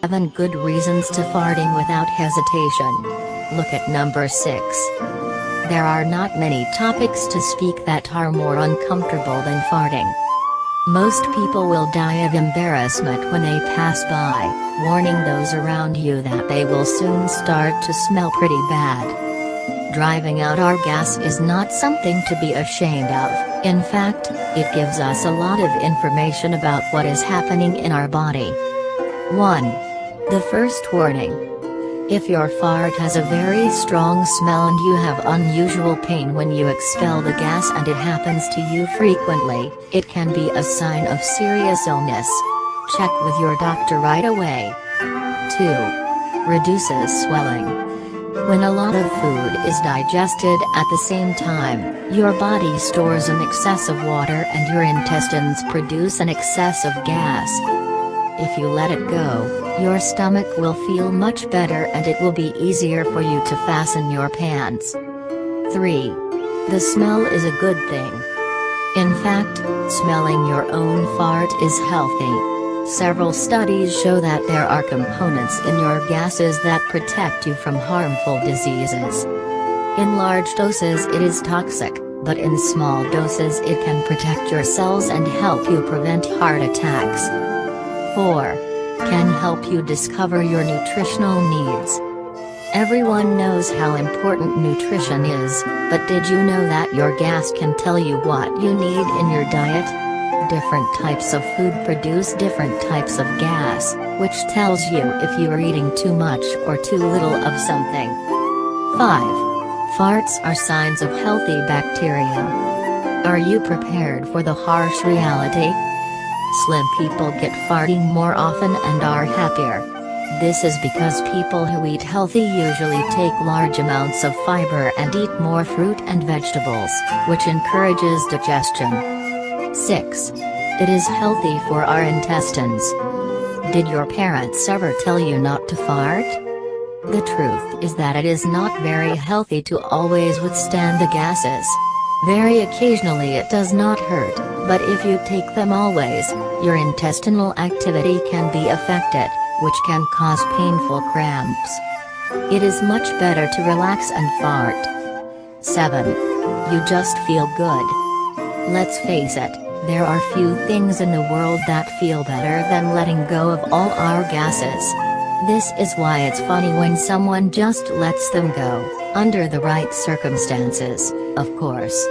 7 good reasons to farting without hesitation. Look at number 6. There are not many topics to speak that are more uncomfortable than farting. Most people will die of embarrassment when they pass by, warning those around you that they will soon start to smell pretty bad. Driving out our gas is not something to be ashamed of. In fact, it gives us a lot of information about what is happening in our body. 1. The first warning. If your fart has a very strong smell and you have unusual pain when you expel the gas and it happens to you frequently, it can be a sign of serious illness. Check with your doctor right away. 2. Reduces swelling. When a lot of food is digested at the same time, your body stores an excess of water and your intestines produce an excess of gas. If you let it go, your stomach will feel much better and it will be easier for you to fasten your pants. 3. The smell is a good thing. In fact, smelling your own fart is healthy. Several studies show that there are components in your gases that protect you from harmful diseases. In large doses it is toxic, but in small doses it can protect your cells and help you prevent heart attacks. 4. Can help you discover your nutritional needs. Everyone knows how important nutrition is, but did you know that your gas can tell you what you need in your diet? Different types of food produce different types of gas, which tells you if you are eating too much or too little of something. 5. Farts are signs of healthy bacteria. Are you prepared for the harsh reality? Slim people get farting more often and are happier. This is because people who eat healthy usually take large amounts of fiber and eat more fruit and vegetables, which encourages digestion. 6. It is healthy for our intestines. Did your parents ever tell you not to fart? The truth is that it is not very healthy to always withstand the gases. Very occasionally it does not hurt, but if you take them always, your intestinal activity can be affected, which can cause painful cramps. It is much better to relax and fart. 7. You just feel good. Let's face it, there are few things in the world that feel better than letting go of all our gases. This is why it's funny when someone just lets them go, under the right circumstances, of course.